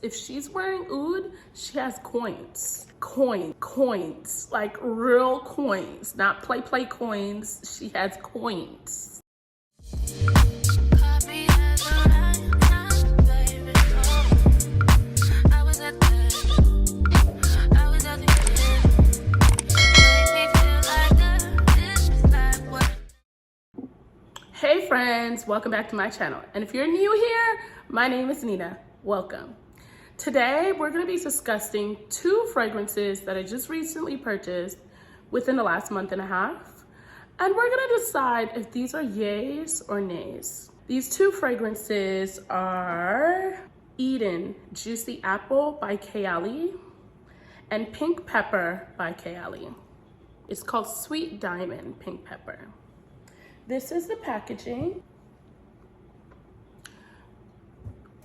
If she's wearing oud, she has coins. Coins, like real coins, not play coins. She has coins. Hey friends, welcome back to my channel. And if you're new here, my name is Nina. Welcome. Today, we're going to be discussing two fragrances that I just recently purchased within the last month and a half. And we're going to decide if these are yays or nays. These two fragrances are Eden Juicy Apple by Kayali and Pink Pepper by Kayali. It's called Sweet Diamond Pink Pepper. This is the packaging.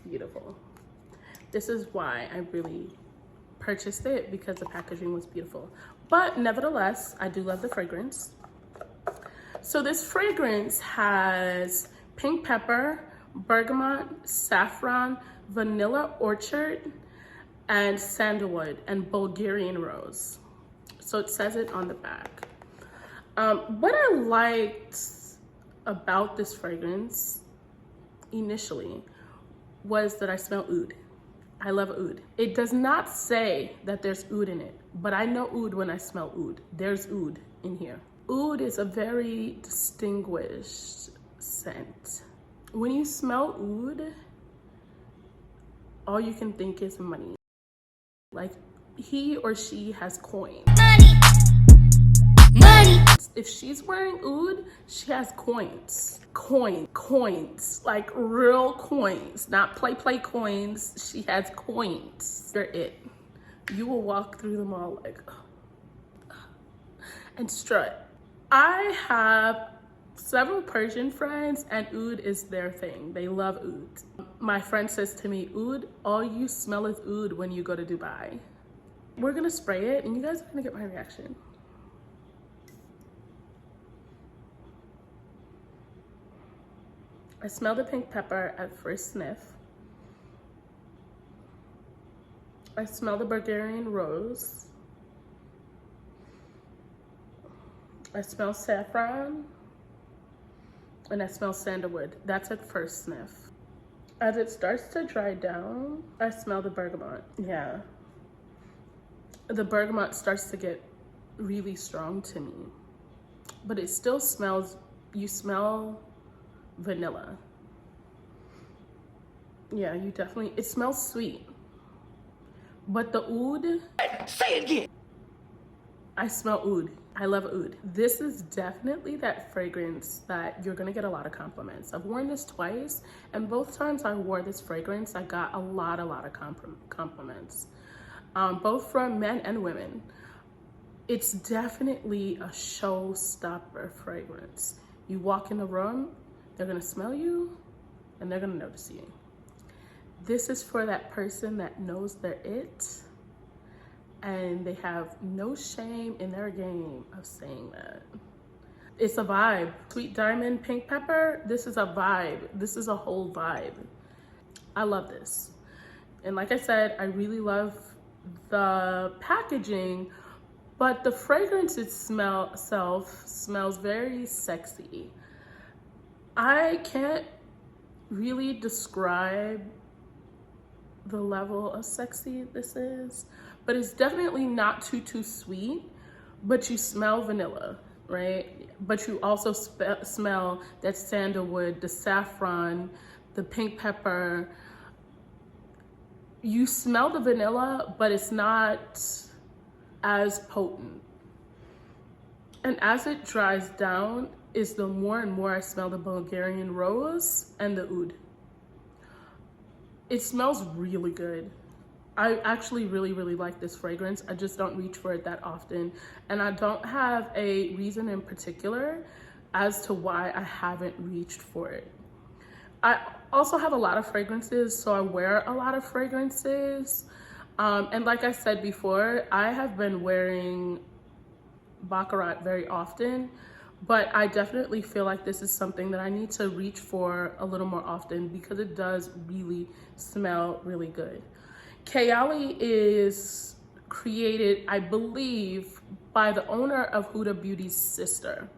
Beautiful. This is why I really purchased it, because the packaging was beautiful. But nevertheless, I do love the fragrance. So this fragrance has pink pepper, bergamot, saffron, vanilla orchard, and sandalwood, and Bulgarian rose. So it says it on the back. What I liked about this fragrance initially was that I smell oud. I love oud. It does not say that there's oud in it, but I know oud when I smell oud. There's oud in here. Oud is a very distinguished scent. When you smell oud, all you can think is money. Like, he or she has coins. Money. If she's wearing oud, she has coins. Coins, like real coins, not play coins. She has coins. They're it. You will walk through the mall like, and strut. I have several Persian friends and oud is their thing. They love oud. My friend says to me, oud, all you smell is oud when you go to Dubai. We're gonna spray it and you guys are gonna get my reaction. I smell the pink pepper at first sniff. I smell the Bulgarian rose. I smell saffron. And I smell sandalwood. That's at first sniff. As it starts to dry down, I smell the bergamot. Yeah. The bergamot starts to get really strong to me. But it still smells, you smell vanilla. Yeah, you definitely, it smells sweet. But the oud, say it again. I smell oud. I love oud. This is definitely that fragrance that you're gonna get a lot of compliments. I've worn this twice, and both times I wore this fragrance, I got a lot of compliments, both from men and women. It's definitely a showstopper fragrance. You walk in the room, they're gonna smell you and they're gonna notice you. This is for that person that knows they're it and they have no shame in their game of saying that. It's a vibe. Sweet Diamond Pink Pepper, this is a vibe. This is a whole vibe. I love this. And like I said, I really love the packaging, but the fragrance itself smells very sexy. I can't really describe the level of sexy this is, but it's definitely not too sweet, but you smell vanilla, right? But you also smell that sandalwood, the saffron, the pink pepper. You smell the vanilla, but it's not as potent. And as it dries down, is the more and more I smell the Bulgarian rose and the oud. It smells really good. I actually really like this fragrance. I just don't reach for it that often. And I don't have a reason in particular as to why I haven't reached for it. I also have a lot of fragrances, so I wear a lot of fragrances. And like I said before, I have been wearing Baccarat very often, but I definitely feel like this is something that I need to reach for a little more often because it does really smell really good. Kayali is created, I believe, by the owner of Huda Beauty's sister.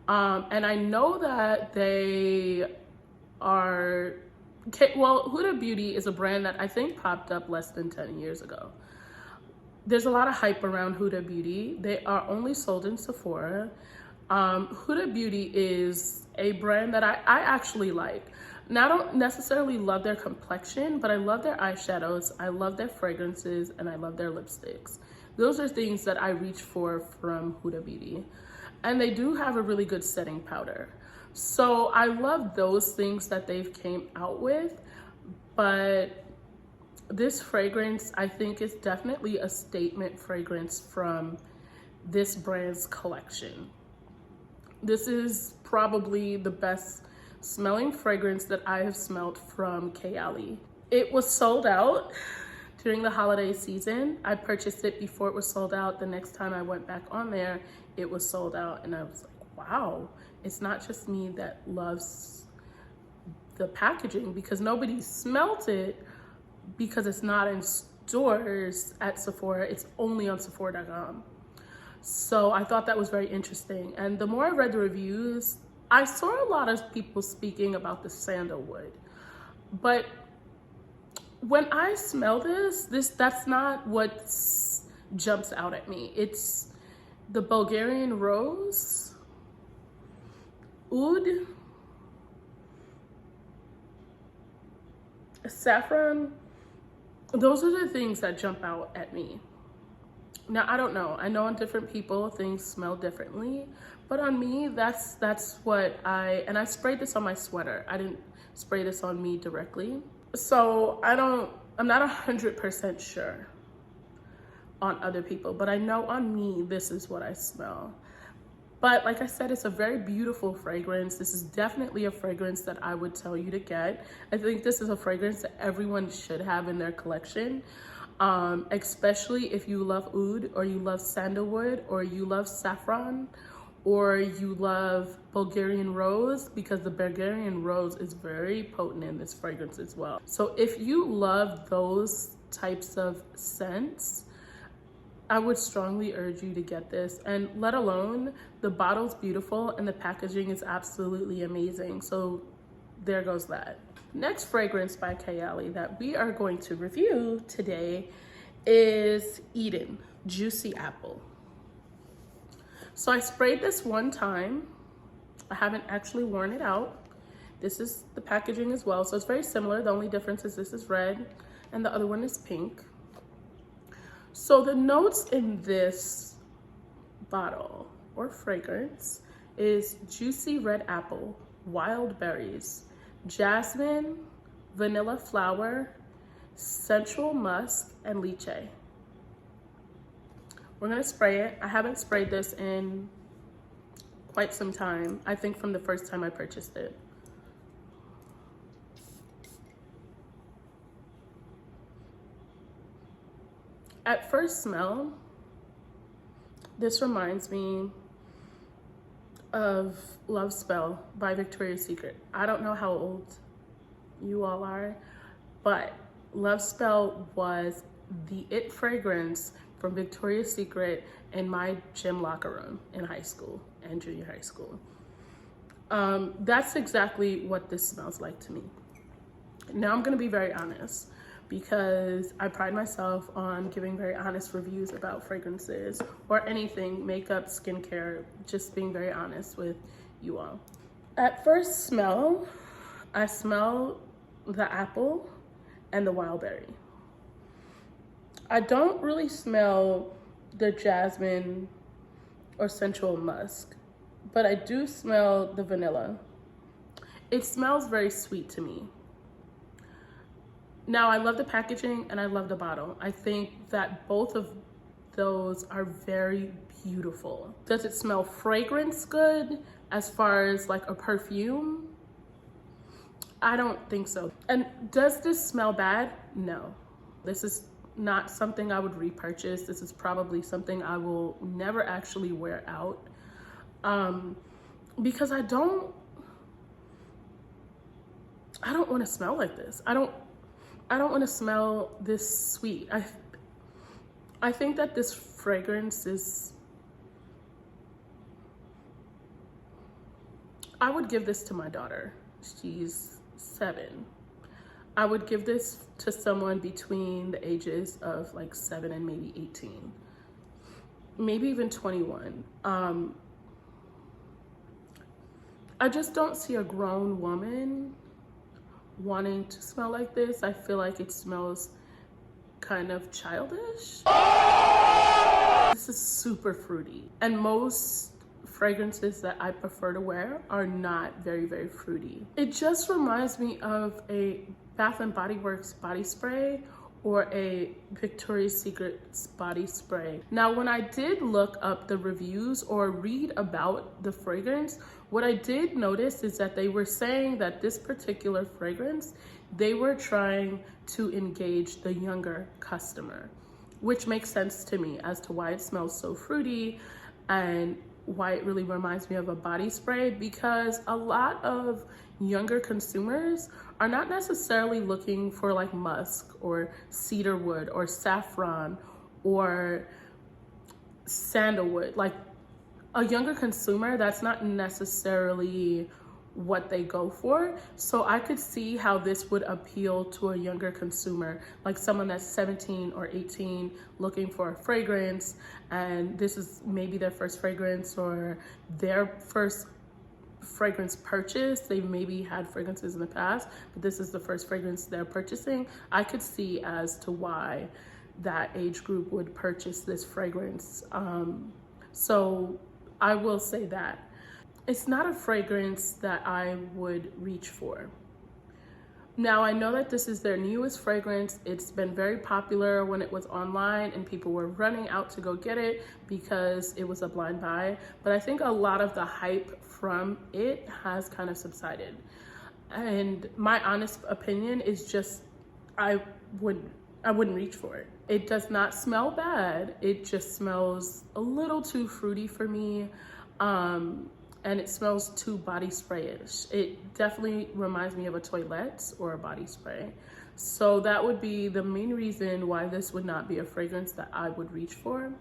And I know that they are, well, Huda Beauty is a brand that I think popped up less than 10 years ago. There's a lot of hype around Huda Beauty. They are only sold in Sephora. Huda Beauty is a brand that I actually like. Now, I don't necessarily love their complexion, but I love their eyeshadows, I love their fragrances, and I love their lipsticks. Those are things that I reach for from Huda Beauty. And they do have a really good setting powder. So I love those things that they've came out with, but this fragrance, I think, is definitely a statement fragrance from this brand's collection. This is probably the best smelling fragrance that I have smelled from Kayali. It was sold out during the holiday season. I purchased it before it was sold out. The next time I went back on there, it was sold out, and I was like, wow, it's not just me that loves the packaging, because nobody smelt it, because it's not in stores at Sephora. It's only on Sephora.com. So I thought that was very interesting. And the more I read the reviews, I saw a lot of people speaking about the sandalwood. But when I smell that's not what jumps out at me. It's the Bulgarian rose, oud, saffron. Those are the things that jump out at me. Now, I don't know. I know on different people, things smell differently. But on me, that's what and I sprayed this on my sweater. I didn't spray this on me directly. So I'm not 100% sure on other people, but I know on me, this is what I smell. But like I said, it's a very beautiful fragrance. This is definitely a fragrance that I would tell you to get. I think this is a fragrance that everyone should have in their collection. Especially if you love oud, or you love sandalwood, or you love saffron, or you love Bulgarian rose, because the Bulgarian rose is very potent in this fragrance as well. So if you love those types of scents, I would strongly urge you to get this. And let alone, the bottle's beautiful and the packaging is absolutely amazing. So there goes that. Next fragrance by Kayali that we are going to review today is Eden Juicy Apple. So I sprayed this one time. I haven't actually worn it out. This is the packaging as well. So it's very similar. The only difference is this is red and the other one is pink. So the notes in this bottle or fragrance is juicy red apple, wild berries, jasmine, vanilla flower, central musk, and lychee. We're gonna spray it. I haven't sprayed this in quite some time. I think from the first time I purchased it. At first smell, this reminds me of Love Spell by Victoria's Secret. I don't know how old you all are, but Love Spell was the it fragrance from Victoria's Secret in my gym locker room in high school and junior high school. That's exactly what this smells like to me. Now I'm gonna be very honest, because I pride myself on giving very honest reviews about fragrances or anything, makeup, skincare, just being very honest with you all. At first smell, I smell the apple and the wild berry. I don't really smell the jasmine or central musk, but I do smell the vanilla. It smells very sweet to me. Now, I love the packaging and I love the bottle. I think that both of those are very beautiful. Does it smell fragrance good as far as like a perfume? I don't think so. And does this smell bad? No. This is not something I would repurchase. This is probably something I will never actually wear out. Because I don't want to smell like this. I don't want to smell this sweet. I think that this fragrance is, I would give this to my daughter. She's 7. I would give this to someone between the ages of like 7 and maybe 18, maybe even 21. I just don't see a grown woman wanting to smell like this. I feel like it smells kind of childish. This is super fruity, and most fragrances that I prefer to wear are not very, very fruity. It just reminds me of a Bath and Body Works body spray or a Victoria's Secret's body spray. Now, when I did look up the reviews or read about the fragrance, what I did notice is that they were saying that this particular fragrance, they were trying to engage the younger customer, which makes sense to me as to why it smells so fruity and why it really reminds me of a body spray, because a lot of younger consumers are not necessarily looking for like musk or cedarwood or saffron or sandalwood. Like a younger consumer, that's not necessarily what they go for. So I could see how this would appeal to a younger consumer, like someone that's 17 or 18 looking for a fragrance, and this is maybe their first fragrance or their first fragrance purchase. They maybe had fragrances in the past, but this is the first fragrance they're purchasing. I could see as to why that age group would purchase this fragrance. So I will say that it's not a fragrance that I would reach for. Now, I know that this is their newest fragrance. It's been very popular when it was online and people were running out to go get it because it was a blind buy. But I think a lot of the hype from it has kind of subsided. And my honest opinion is just, I wouldn't reach for it. It does not smell bad. It just smells a little too fruity for me. And it smells too body sprayish. It definitely reminds me of a toilette or a body spray. So that would be the main reason why this would not be a fragrance that I would reach for.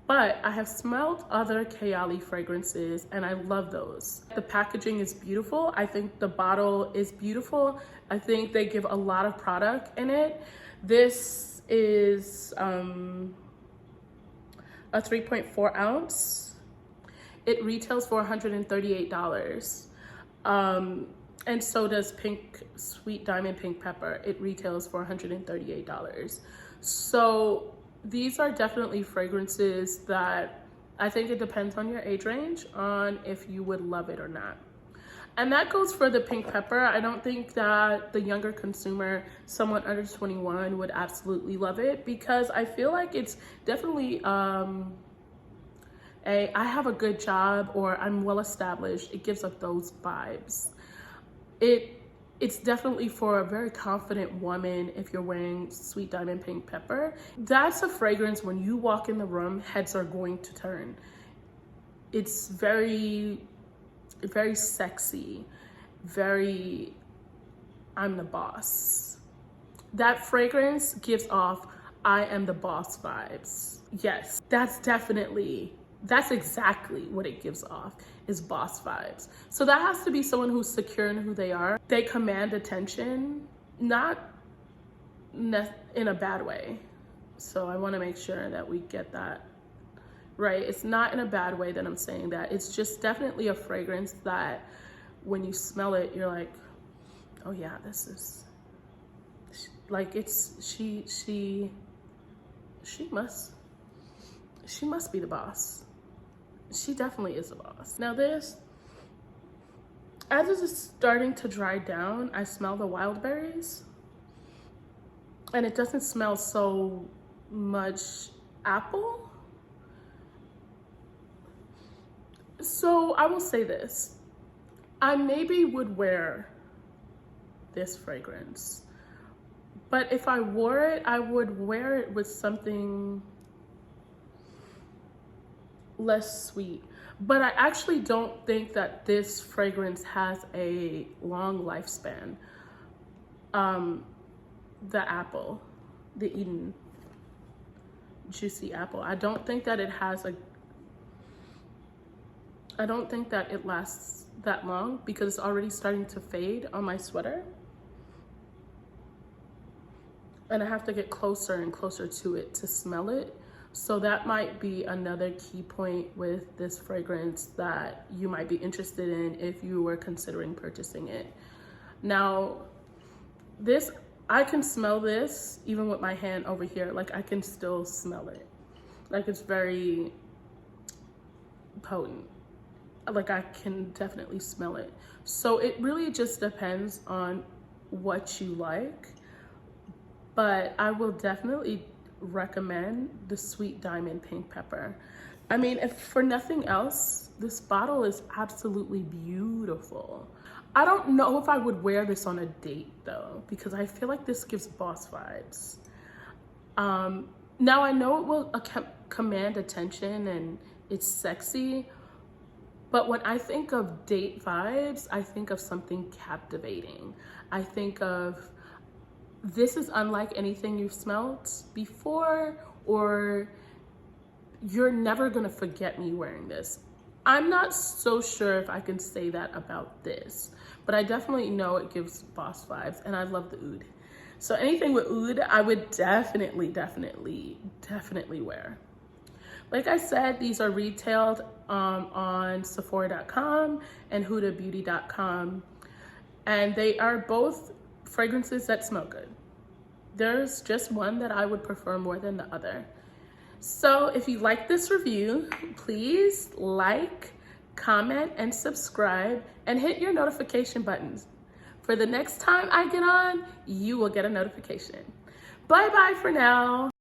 But I have smelled other Kayali fragrances and I love those. The packaging is beautiful. I think the bottle is beautiful. I think they give a lot of product in it. This is a 3.4 ounce. It retails for $138. And so does Sweet Diamond Pink Pepper. It retails for $138. So these are definitely fragrances that I think it depends on your age range on if you would love it or not. And that goes for the pink pepper. I don't think that the younger consumer, someone under 21, would absolutely love it, because I feel like it's definitely I have a good job or I'm well established. It gives up those vibes. It's definitely for a very confident woman if you're wearing Sweet Diamond Pink Pepper. That's a fragrance when you walk in the room, heads are going to turn. It's very, very sexy, very, I'm the boss. That fragrance gives off, I am the boss vibes. Yes, that's exactly what it gives off, is boss vibes. So that has to be someone who's secure in who they are. They command attention, not in a bad way. So I want to make sure that we get that right. It's not in a bad way that I'm saying that. It's just definitely a fragrance that when you smell it, you're like, oh yeah, this is like, it's she must be the boss. She definitely is a boss. Now this, as this is starting to dry down, I smell the wild berries. And it doesn't smell so much apple. So I will say this. I maybe would wear this fragrance. But if I wore it, I would wear it with something less sweet. But I actually don't think that this fragrance has a long lifespan. the apple, the Eden juicy apple. I don't think that it has a, I don't think that it lasts that long because it's already starting to fade on my sweater. And I have to get closer and closer to it to smell it. So that might be another key point with this fragrance that you might be interested in if you were considering purchasing it. Now, this, I can smell this even with my hand over here. Like, I can still smell it. Like, it's very potent. Like, I can definitely smell it. So it really just depends on what you like. But I will definitely recommend the Sweet Diamond Pink Pepper. I mean, if for nothing else, this bottle is absolutely beautiful. I don't know if I would wear this on a date though, because I feel like this gives boss vibes. Now I know it will command attention and it's sexy, but when I think of date vibes, I think of something captivating. I think of, this is unlike anything you've smelled before, or you're never gonna forget me wearing this. I'm not so sure if I can say that about this, but I definitely know it gives boss vibes, and I love the oud. So anything with oud, I would definitely wear. Like I said, these are retailed on Sephora.com and hudabeauty.com, and they are both fragrances that smell good. There's just one that I would prefer more than the other. So if you like this review, please like, comment, and subscribe, and hit your notification buttons. For the next time I get on, you will get a notification. Bye-bye for now.